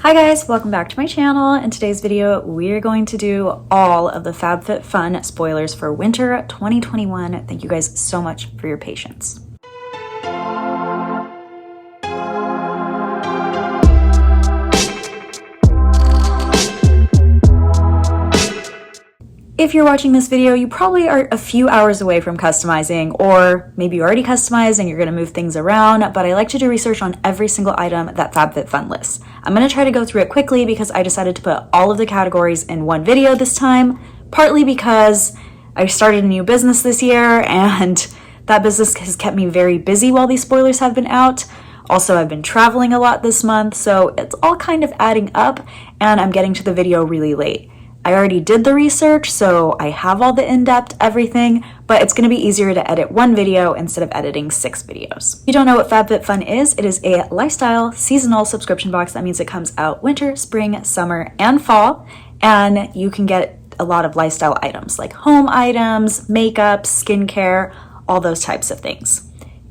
Hi guys, welcome back to my channel. In today's video, we're going to do all of the Fabfitfun spoilers for winter 2021. Thank you guys so much for your patience. If you're watching this video, you probably are a few hours away from customizing, or maybe you already customized and you're gonna move things around, but I like to do research on every single item that Fabfitfun lists. I'm gonna try to go through it quickly because I decided to put all of the categories in one video this time, partly because I started a new business this year and that business has kept me very busy while these spoilers have been out. Also, I've been traveling a lot this month, so it's all kind of adding up and I'm getting to the video really late. I already did the research, so I have all the in-depth everything, but it's gonna be easier to edit one video instead of editing 6 videos. If you don't know what Fabfitfun is, it is a lifestyle seasonal subscription box. That means it comes out winter, spring, summer, and fall, and you can get a lot of lifestyle items like home items, makeup, skincare, all those types of things.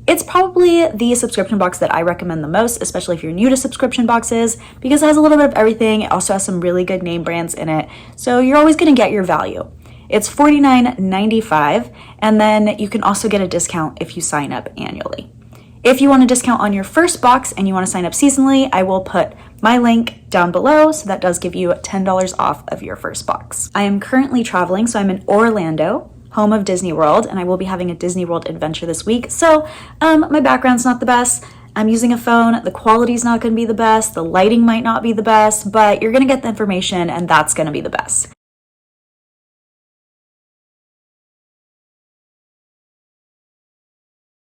It's probably the subscription box that I recommend the most, especially if you're new to subscription boxes, because it has a little bit of everything. It also has some really good name brands in it, so you're always going to get your value. It's $49.95, and then you can also get a discount if you sign up annually. If you want a discount on your first box and you want to sign up seasonally, I will put my link down below, so that does give you $10 off of your first box. I am currently traveling, so I'm in Orlando, home of Disney World, and I will be having a Disney World adventure this week. So my background's not the best. I'm using a phone. The quality's not going to be the best. The lighting might not be the best, but you're going to get the information and that's going to be the best.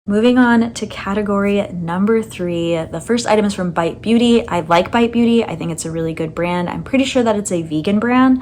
Moving on to category number 3. The first item is from Bite Beauty. I like Bite Beauty. I think it's a really good brand. I'm pretty sure that it's a vegan brand.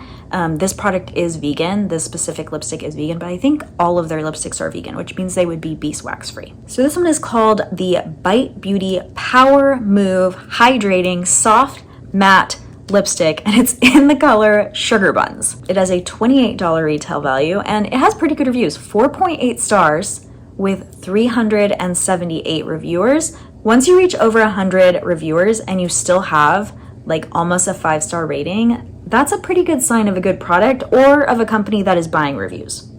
This product is vegan. This specific lipstick is vegan, but I think all of their lipsticks are vegan, which means they would be beeswax free. So this one is called the Bite Beauty Power Move Hydrating Soft Matte Lipstick, and it's in the color Sugar Buns. It has a $28 retail value, and it has pretty good reviews, 4.8 stars. With 378 reviewers. Once you reach over 100 reviewers and you still have like almost a 5-star rating, that's a pretty good sign of a good product or of a company that is buying reviews.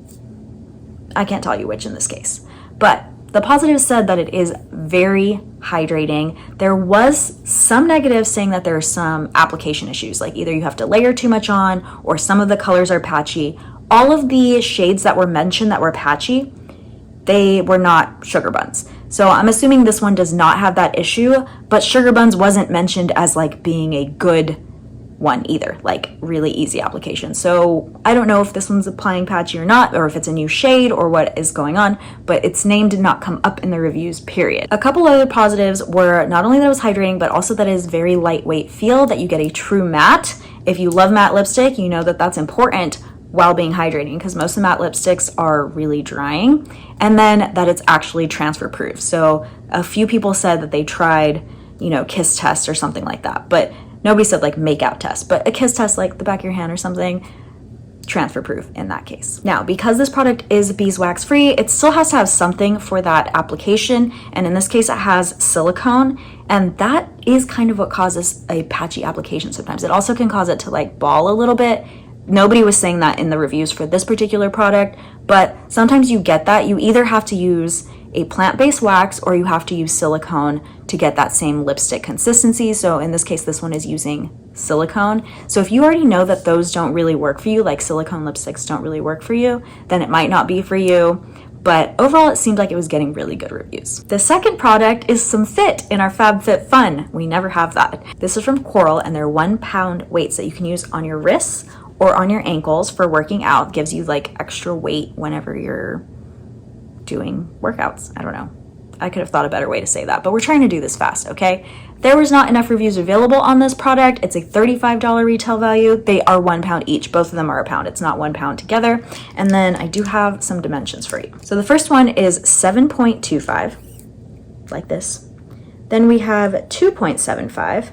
I can't tell you which in this case, but the positives said that it is very hydrating. There was some negatives saying that there are some application issues, like either you have to layer too much on or some of the colors are patchy. All of the shades that were mentioned that were patchy, they were not Sugar Buns. So I'm assuming this one does not have that issue, but Sugar Buns wasn't mentioned as like being a good one either, like really easy application. So I don't know if this one's applying patchy or not, or if it's a new shade or what is going on, but its name did not come up in the reviews, period. A couple other positives were not only that it was hydrating, but also that it is very lightweight feel, that you get a true matte. If you love matte lipstick, you know that that's important while being hydrating, because most of the matte lipsticks are really drying, and then that it's actually transfer proof. So a few people said that they tried, kiss test or something like that, but nobody said like make out test, but a kiss test like the back of your hand or something, transfer proof in that case. Now, because this product is beeswax free, it still has to have something for that application, and in this case it has silicone, and that is kind of what causes a patchy application sometimes. It also can cause it to like ball a little bit. Nobody was saying that in the reviews for this particular product, but sometimes you get that. You either have to use a plant-based wax or you have to use silicone to get that same lipstick consistency. So in this case, this one is using silicone. So if you already know that those don't really work for you, like silicone lipsticks don't really work for you, then it might not be for you. But overall, it seemed like it was getting really good reviews. The second product is some fit in our Fabfitfun. We never have that. This is from Coral, and they're 1-pound weights that you can use on your wrists or on your ankles for working out. Gives you like extra weight whenever you're doing workouts. I don't know. I could have thought a better way to say that, but we're trying to do this fast, okay? There was not enough reviews available on this product. It's a $35 retail value. They are 1 pound each. Both of them are a pound. It's not 1 pound together. And then I do have some dimensions for you. So the first one is 7.25, like this. Then we have 2.75,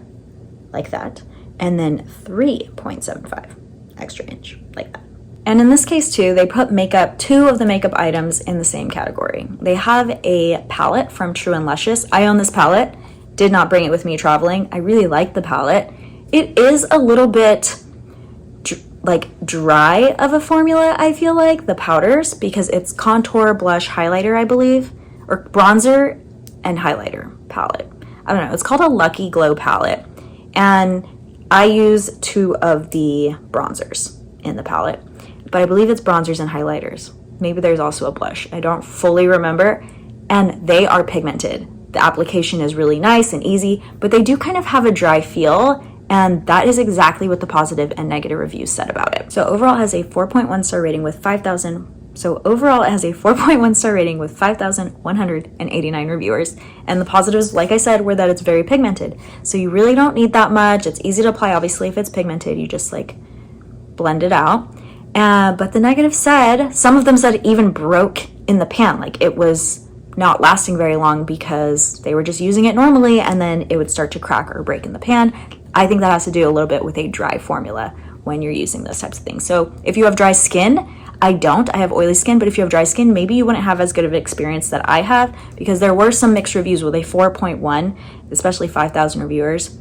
like that. And then 3.75. extra inch, like that. And in this case too, they put two of the makeup items in the same category. They have a palette from True and Luscious. I own this palette, did not bring it with me traveling. I really like the palette. It is a little bit like dry of a formula, I feel like, the powders, because it's contour, blush, highlighter, I believe, or bronzer and highlighter palette. I don't know. It's called a Lucky Glow palette, and I use 2 of the bronzers in the palette, but I believe it's bronzers and highlighters. Maybe there's also a blush. I don't fully remember, and they are pigmented. The application is really nice and easy, but they do kind of have a dry feel, and that is exactly what the positive and negative reviews said about it. So overall it has a 4.1 star rating with 5,189 reviewers. And the positives, like I said, were that it's very pigmented. So you really don't need that much. It's easy to apply. Obviously, if it's pigmented, you just like blend it out. But the negative said, some of them said it even broke in the pan. Like it was not lasting very long because they were just using it normally and then it would start to crack or break in the pan. I think that has to do a little bit with a dry formula when you're using those types of things. So if you have dry skin, I don't. I have oily skin, but if you have dry skin, maybe you wouldn't have as good of an experience that I have, because there were some mixed reviews with a 4.1, especially 5,000 reviewers.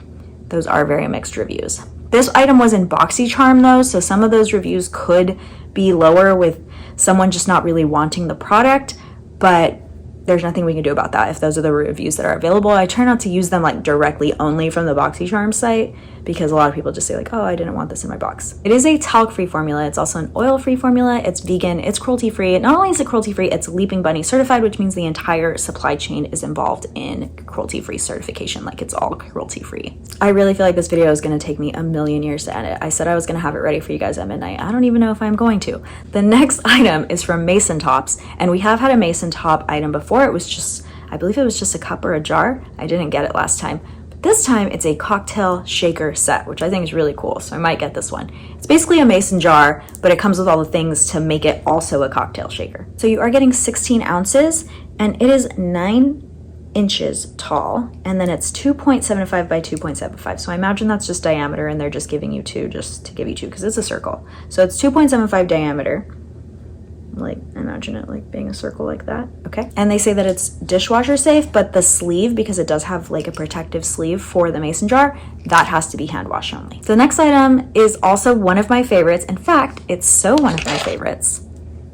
Those are very mixed reviews. This item was in BoxyCharm though, so some of those reviews could be lower with someone just not really wanting the product, but there's nothing we can do about that if those are the reviews that are available. I try not to use them like directly only from the BoxyCharm site, because a lot of people just say like, oh, I didn't want this in my box. It is a talc-free formula. It's also an oil-free formula. It's vegan. It's cruelty-free. Not only is it cruelty-free, it's Leaping Bunny certified, which means the entire supply chain is involved in cruelty-free certification. Like it's all cruelty-free. I really feel like this video is going to take me a million years to edit. I said I was going to have it ready for you guys at midnight. I don't even know if I'm going to. The next item is from Mason Tops, and we have had a Mason Top item before. It was just, I believe it was just a cup or a jar. I didn't get it last time. This time it's a cocktail shaker set, which I think is really cool, so I might get this one. It's basically a mason jar, but it comes with all the things to make it also a cocktail shaker. So you are getting 16 ounces, and it is 9 inches tall, and then it's 2.75 by 2.75. So I imagine that's just diameter, and they're just giving you 2 just to give you 2 because it's a circle. So it's 2.75 diameter. Like, imagine it like being a circle like that. Okay. And they say that it's dishwasher safe, but the sleeve, because it does have like a protective sleeve for the mason jar, that has to be hand wash only. The next item is also one of my favorites. In fact, it's so one of my favorites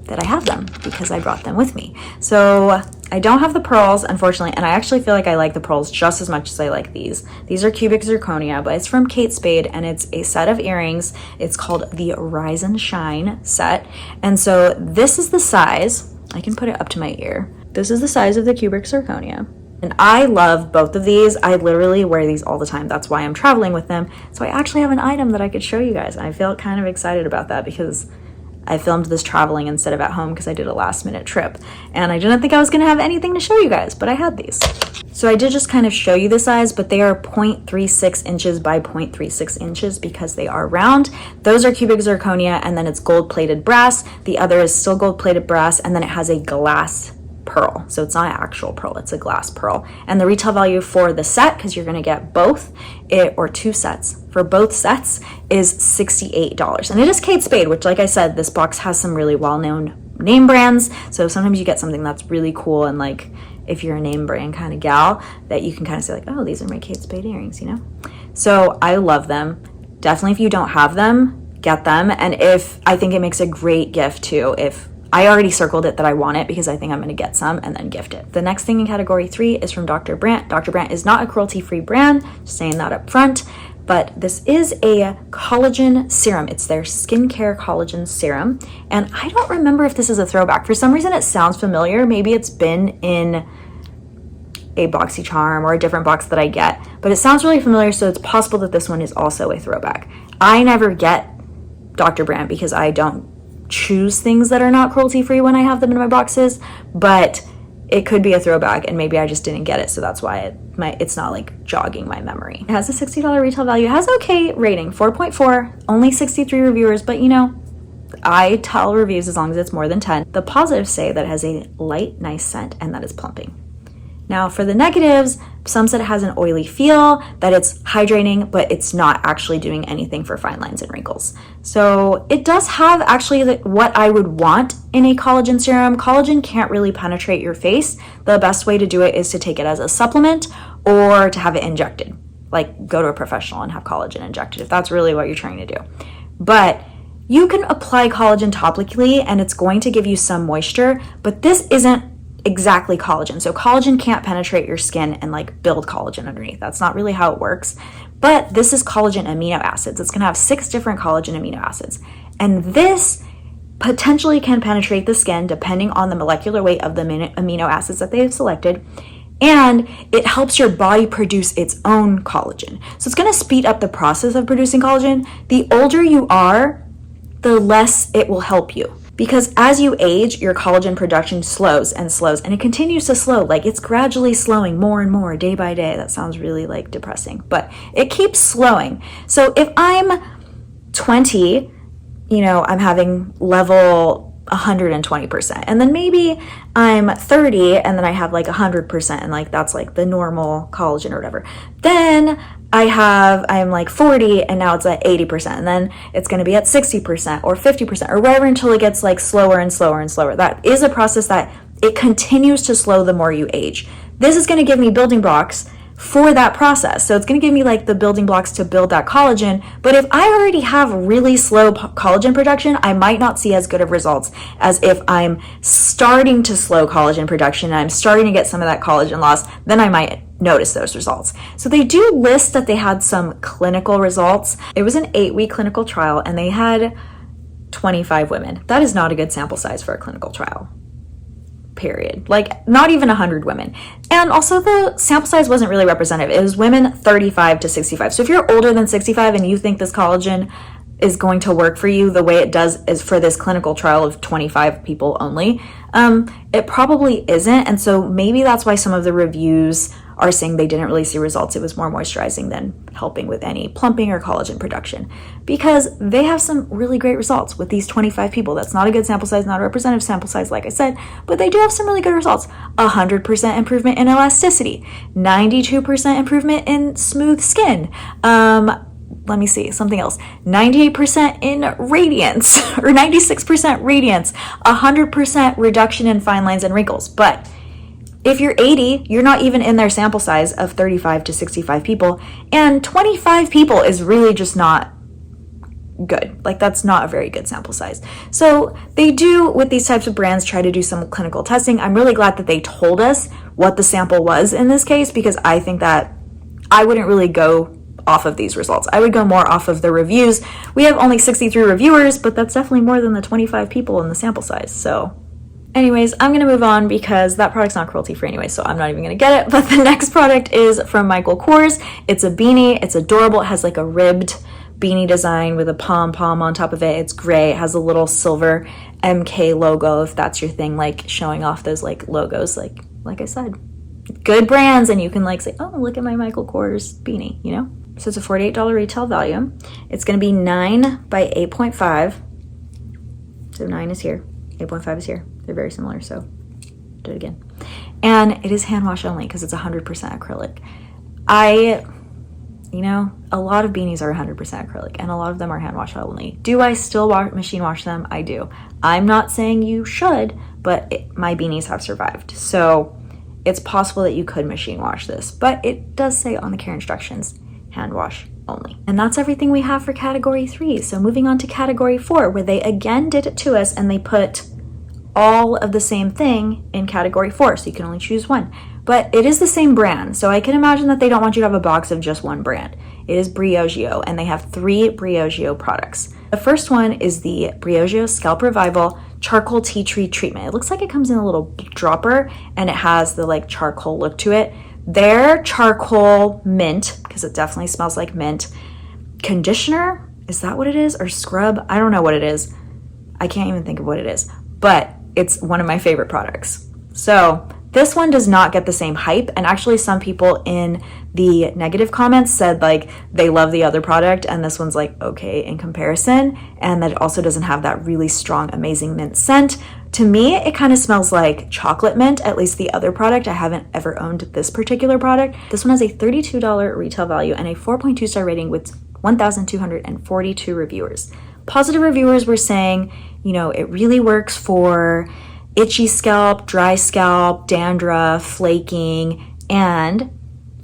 that I have them because I brought them with me. So I don't have the pearls, unfortunately, and I actually feel like I like the pearls just as much as I like these. These are cubic zirconia, but it's from Kate Spade, and it's a set of earrings. It's called the Rise and Shine set. And so this is the size. I can put it up to my ear. This is the size of the cubic zirconia. And I love both of these. I literally wear these all the time. That's why I'm traveling with them. So I actually have an item that I could show you guys. I feel kind of excited about that because I filmed this traveling instead of at home because I did a last minute trip, and I didn't think I was going to have anything to show you guys, but I had these. So I did just kind of show you the size, but they are 0.36 inches by 0.36 inches because they are round. Those are cubic zirconia, and then it's gold plated brass. The other is still gold plated brass, and then it has a glass pearl. So it's not an actual pearl, it's a glass pearl. And the retail value for the set, because you're going to get both, or 2 sets, for both sets is $68. And it is Kate Spade, which, like I said, this box has some really well-known name brands. So sometimes you get something that's really cool, and like if you're a name brand kind of gal, that you can kind of say like, oh, these are my Kate Spade earrings, you know? So I love them. Definitely, if you don't have them, get them. And if, I think it makes a great gift too, if I already circled it that I want it because I think I'm going to get some and then gift it. The next thing in category 3 is from Dr. Brandt. Dr. Brandt is not a cruelty-free brand, just saying that up front, but this is a collagen serum. It's their skincare collagen serum, and I don't remember if this is a throwback. For some reason it sounds familiar. Maybe it's been in a BoxyCharm or a different box that I get, but it sounds really familiar, so it's possible that this one is also a throwback. I never get Dr. Brandt because I don't choose things that are not cruelty-free when I have them in my boxes, but it could be a throwback and maybe I just didn't get it, so that's why it's not like jogging my memory. It has a $60 retail value. It has okay rating, 4.4, only 63 reviewers, but you know, I tell reviews as long as it's more than 10. The positives say that it has a light, nice scent and that it's plumping. Now for the negatives, some said it has an oily feel, that it's hydrating, but it's not actually doing anything for fine lines and wrinkles. So it does have actually what I would want in a collagen serum. Collagen can't really penetrate your face. The best way to do it is to take it as a supplement or to have it injected. like go to a professional and have collagen injected if that's really what you're trying to do. But you can apply collagen topically and it's going to give you some moisture, but this isn't exactly collagen. So collagen can't penetrate your skin and like build collagen underneath. That's not really how it works. But this is collagen amino acids. It's going to have 6 different collagen amino acids. And this potentially can penetrate the skin depending on the molecular weight of the amino acids that they have selected. And it helps your body produce its own collagen. So it's going to speed up the process of producing collagen. The older you are, the less it will help you. Because as you age, your collagen production slows, and it continues to slow. Like it's gradually slowing more and more day by day. That sounds really like depressing, but it keeps slowing. So if I'm 20, you know, I'm having level 120%. And then maybe I'm 30 and then I have like 100% and like that's like the normal collagen or whatever. Then I'm like 40 and now it's at 80%. And then it's going to be at 60% or 50% or whatever until it gets like slower and slower and slower. That is a process that it continues to slow the more you age. This is going to give me building blocks for that process. So it's going to give me like the building blocks to build that collagen. But if I already have really slow collagen production, I might not see as good of results as if I'm starting to slow collagen production and I'm starting to get some of that collagen loss, then I might notice those results. So they do list that they had some clinical results. It was an 8-week clinical trial and they had 25 women. That is not a good sample size for a clinical trial. Period. Like not even 100 women. And also the sample size wasn't really representative. It was women 35 to 65. So if you're older than 65 and you think this collagen is going to work for you the way it does is for this clinical trial of 25 people only, it probably isn't. And so maybe that's why some of the reviews are saying they didn't really see results. It was more moisturizing than helping with any plumping or collagen production, because they have some really great results with these 25 people. That's not a good sample size, not a representative sample size, like I said, but they do have some really good results. 100% improvement in elasticity, 92% improvement in smooth skin. Let me see, something else. 98% in radiance, or 96% radiance, 100% reduction in fine lines and wrinkles. But if you're 80, you're not even in their sample size of 35 to 65 people, and 25 people is really just not good. Like that's not a very good sample size. So they do, with these types of brands, try to do some clinical testing. I'm really glad that they told us what the sample was in this case, because I think that I wouldn't really go off of these results. I would go more off of the reviews. We have only 63 reviewers, but that's definitely more than the 25 people in the sample size. So anyways, I'm going to move on because that product's not cruelty free anyway, so I'm not even going to get it. But the next product is from Michael Kors. It's a beanie. It's adorable. It has like a ribbed beanie design with a pom-pom on top of it. It's gray. It has a little silver MK logo, if that's your thing, like showing off those like logos, like I said. Good brands, and you can like say, oh, look at my Michael Kors beanie, you know? So it's a $48 retail value. It's going to be 9 by 8.5. So 9 is here, 8.5 is here. They're very similar, so do it again. And it is hand wash only because it's 100% acrylic. A lot of beanies are 100% acrylic and a lot of them are hand wash only. Do I still machine wash them? I do. I'm not saying you should, but my beanies have survived. So it's possible that you could machine wash this, but it does say on the care instructions, hand wash only. And that's everything we have for category 3. So moving on to category 4, where they again did it to us and they put all of the same thing in category 4, so you can only choose one. But it is the same brand, so I can imagine that they don't want you to have a box of just one brand. It is Brioche, and they have 3 Brioche products. The first one is the Brioche Scalp Revival Charcoal Tea Tree Treatment. It looks like it comes in a little dropper, and it has the like charcoal look to it. Their charcoal mint, because it definitely smells like mint, conditioner, is that what it is? Or scrub? I don't know what it is. I can't even think of what it is, but it's one of my favorite products. So this one does not get the same hype, and actually some people in the negative comments said like they love the other product and this one's like okay in comparison, and that it also doesn't have that really strong amazing mint scent. To me, it kind of smells like chocolate mint, at least the other product. I haven't ever owned this particular product. This one has a $32 retail value and a 4.2 star rating with 1,242 reviewers. Positive reviewers were saying, you know, it really works for itchy scalp, dry scalp, dandruff, flaking, and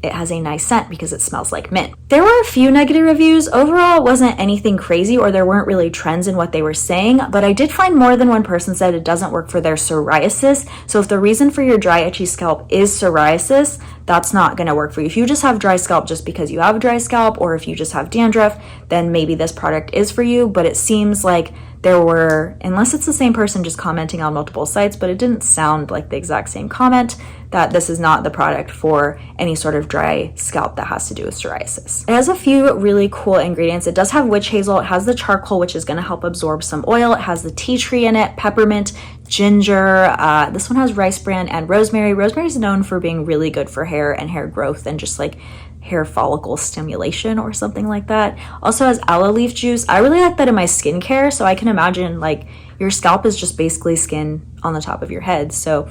it has a nice scent because it smells like mint. There were a few negative reviews. Overall, it wasn't anything crazy, or there weren't really trends in what they were saying, but I did find more than one person said it doesn't work for their psoriasis. So if the reason for your dry, itchy scalp is psoriasis, that's not going to work for you. If you just have dry scalp just because you have a dry scalp, or if you just have dandruff, then maybe this product is for you. But it seems like there were, unless it's the same person just commenting on multiple sites, but it didn't sound like the exact same comment, that this is not the product for any sort of dry scalp that has to do with psoriasis. It has a few really cool ingredients. It does have witch hazel. It has the charcoal, which is going to help absorb some oil. It has the tea tree in it, peppermint, ginger. This one has rice bran and rosemary. Rosemary is known for being really good for hair and hair growth and just like hair follicle stimulation or something like that. Also has aloe leaf juice. I really like that in my skincare, so I can imagine like your scalp is just basically skin on the top of your head, so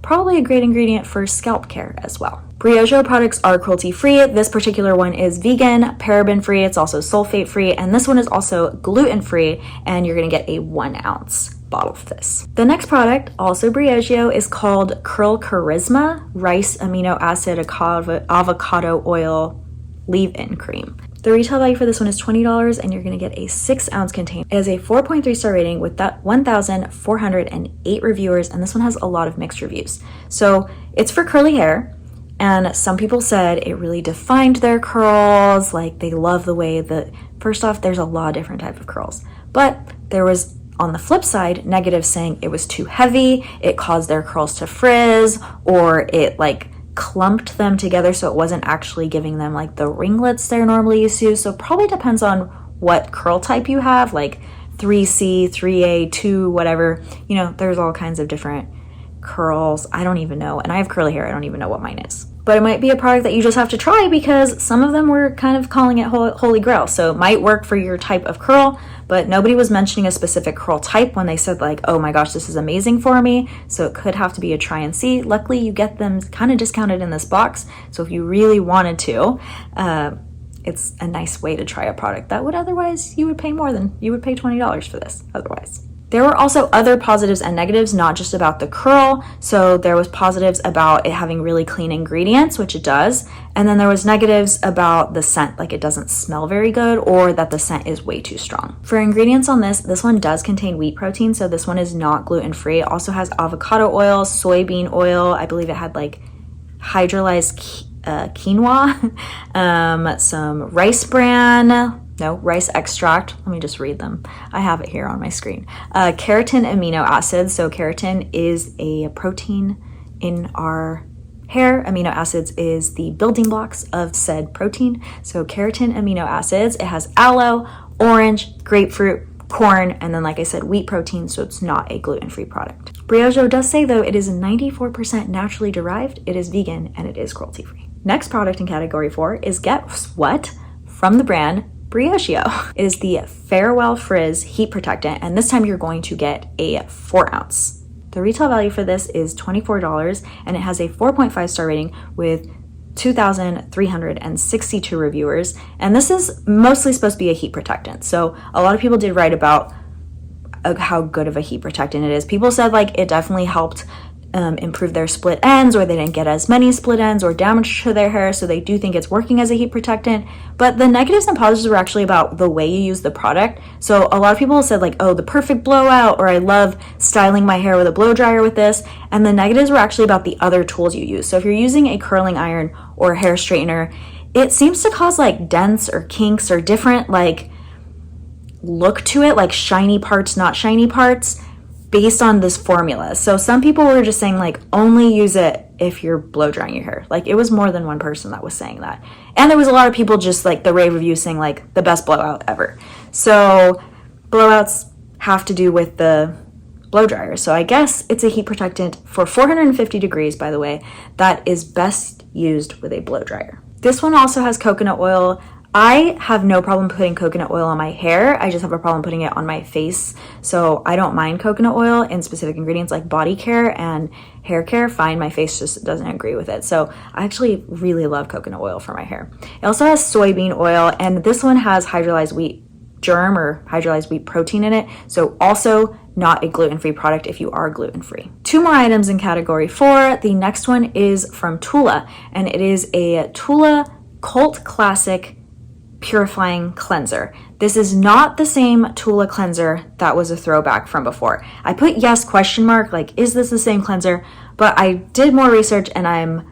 probably a great ingredient for scalp care as well. Brioche products are cruelty-free. This particular one is vegan, paraben-free, it's also sulfate-free, and this one is also gluten-free, and you're gonna get a 1 ounce bottle of this. The next product, also Brioche, is called Curl Charisma Rice Amino Acid Avocado Oil Leave-In Cream. The retail value for this one is $20, and you're going to get a 6 ounce container. It has a 4.3 star rating with that 1,408 reviewers, and this one has a lot of mixed reviews. So it's for curly hair, and some people said it really defined their curls, like they love the way that, first off, there's a lot of different types of curls, but there was, on the flip side, negatives saying it was too heavy, it caused their curls to frizz, or it like clumped them together so it wasn't actually giving them like the ringlets they're normally used to. So probably depends on what curl type you have, like 3C, 3A, 2, whatever. You know, there's all kinds of different curls. I don't even know. And I have curly hair. I don't even know what mine is. But it might be a product that you just have to try because some of them were kind of calling it holy grail. So it might work for your type of curl, but nobody was mentioning a specific curl type when they said like, oh my gosh, this is amazing for me. So it could have to be a try and see. Luckily, you get them kind of discounted in this box. So if you really wanted to, it's a nice way to try a product that would otherwise, you would pay more than, you would pay $20 for this otherwise. There were also other positives and negatives, not just about the curl. So there was positives about it having really clean ingredients, which it does. And then there was negatives about the scent, like it doesn't smell very good or that the scent is way too strong. For ingredients on this one does contain wheat protein. So this one is not gluten-free. It also has avocado oil, soybean oil. I believe it had like hydrolyzed quinoa, some rice bran, rice extract. Let me just read them. I have it here on my screen. Keratin amino acids. So keratin is a protein in our hair. Amino acids is the building blocks of said protein. So keratin amino acids. It has aloe, orange, grapefruit, corn, and then like I said, wheat protein. So it's not a gluten-free product. Brioche does say though it is 94% naturally derived, it is vegan, and it is cruelty-free. Next product in category 4 is, guess what? From the brand Brioche. It is the Farewell Frizz Heat Protectant, and this time you're going to get a 4 ounce. The retail value for this is $24, and it has a 4.5 star rating with 2,362 reviewers, and this is mostly supposed to be a heat protectant. So a lot of people did write about how good of a heat protectant it is. People said like it definitely helped improve their split ends, or they didn't get as many split ends or damage to their hair, so they do think it's working as a heat protectant. But the negatives and positives were actually about the way you use the product. So a lot of people said like, oh, the perfect blowout, or I love styling my hair with a blow dryer with this. And the negatives were actually about the other tools you use. So if you're using a curling iron or a hair straightener, it seems to cause like dents or kinks or different like look to it, like shiny parts, not shiny parts, based on this formula. So some people were just saying like only use it if you're blow drying your hair. Like it was more than one person that was saying that. And there was a lot of people just like the rave reviews saying like the best blowout ever. So blowouts have to do with the blow dryer. So I guess it's a heat protectant for 450 degrees, by the way, that is best used with a blow dryer. This one also has coconut oil. I have no problem putting coconut oil on my hair. I just have a problem putting it on my face. So I don't mind coconut oil in specific ingredients like body care and hair care. Fine, my face just doesn't agree with it. So I actually really love coconut oil for my hair. It also has soybean oil, and this one has hydrolyzed wheat germ or hydrolyzed wheat protein in it. So also not a gluten-free product if you are gluten-free. 2 more items in category 4. The next one is from Tula, and it is a Tula Cult Classic Purifying Cleanser. This is not the same Tula cleanser that was a throwback from before. I put yes question mark, like, is this the same cleanser? But I did more research and I'm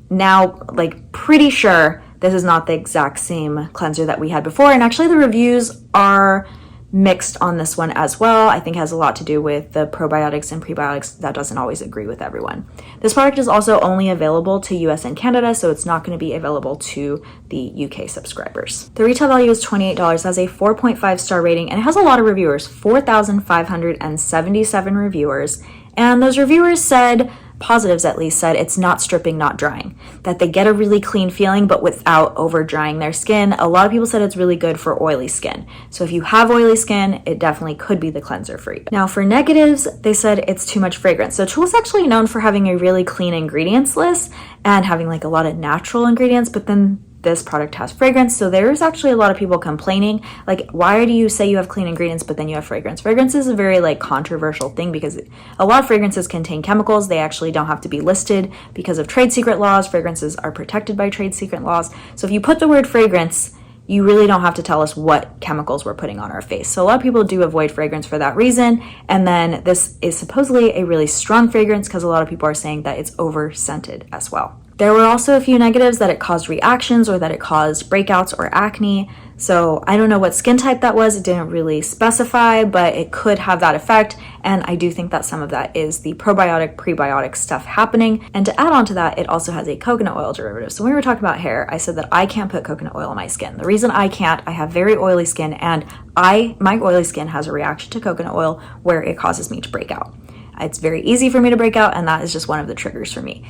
now like pretty sure this is not the exact same cleanser that we had before. And actually the reviews are mixed on this one as well. I think it has a lot to do with the probiotics and prebiotics. That doesn't always agree with everyone. This product is also only available to US and Canada, so it's not going to be available to the UK subscribers. The retail value is $28, has a 4.5 star rating, and it has a lot of reviewers, 4,577 reviewers. And those reviewers said, positives at least, said it's not stripping, not drying, that they get a really clean feeling but without over drying their skin. A lot of people said it's really good for oily skin. So if you have oily skin, it definitely could be the cleanser for you. Now for negatives, they said it's too much fragrance. So Tula's actually known for having a really clean ingredients list and having like a lot of natural ingredients, but then this product has fragrance. So there's actually a lot of people complaining, like, why do you say you have clean ingredients but then you have fragrance? Fragrance is a very like controversial thing because a lot of fragrances contain chemicals. They actually don't have to be listed because of trade secret laws. Fragrances are protected by trade secret laws. So if you put the word fragrance, you really don't have to tell us what chemicals we're putting on our face. So a lot of people do avoid fragrance for that reason. And then this is supposedly a really strong fragrance because a lot of people are saying that it's over scented as well. There were also a few negatives, that it caused reactions or that it caused breakouts or acne. So I don't know what skin type that was. It didn't really specify, but it could have that effect. And I do think that some of that is the probiotic, prebiotic stuff happening. And to add on to that, it also has a coconut oil derivative. So when we were talking about hair, I said that I can't put coconut oil on my skin. The reason I can't, I have very oily skin, and my oily skin has a reaction to coconut oil where it causes me to break out. It's very easy for me to break out, and that is just one of the triggers for me.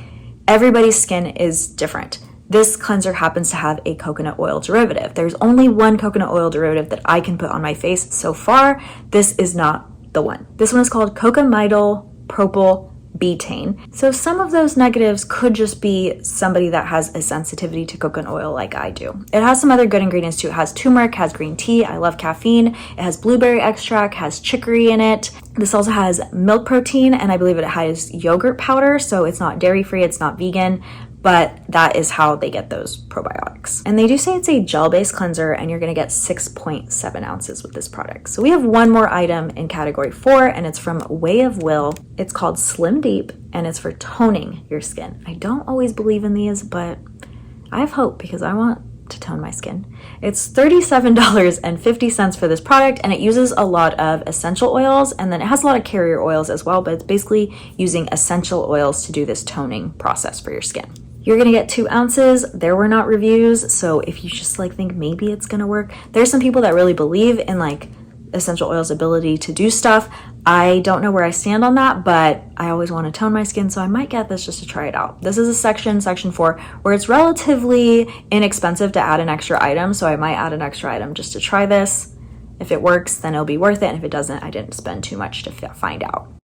Everybody's skin is different. This cleanser happens to have a coconut oil derivative. There's only one coconut oil derivative that I can put on my face so far. This is not the one. This one is called cocamidol propyl betaine. So some of those negatives could just be somebody that has a sensitivity to coconut oil like I do. It has some other good ingredients too. It has turmeric, has green tea. I love caffeine. It has blueberry extract, has chicory in it. This also has milk protein, and I believe it has yogurt powder, so it's not dairy-free, it's not vegan, but that is how they get those probiotics. And they do say it's a gel-based cleanser, and you're gonna get 6.7 ounces with this product. So we have one more item in category 4, and it's from Way of Will. It's called Slim Deep, and it's for toning your skin. I don't always believe in these, but I have hope because I want to tone my skin. It's $37.50 for this product, and it uses a lot of essential oils, and then it has a lot of carrier oils as well, but it's basically using essential oils to do this toning process for your skin. You're gonna get 2 ounces. There were not reviews, so if you just like think maybe it's gonna work, there's some people that really believe in like essential oils' ability to do stuff. I don't know where I stand on that, but I always want to tone my skin, so I might get this just to try it out. This is a section 4, where it's relatively inexpensive to add an extra item, so I might add an extra item just to try this. If it works, then it'll be worth it, and if it doesn't, I didn't spend too much to find out.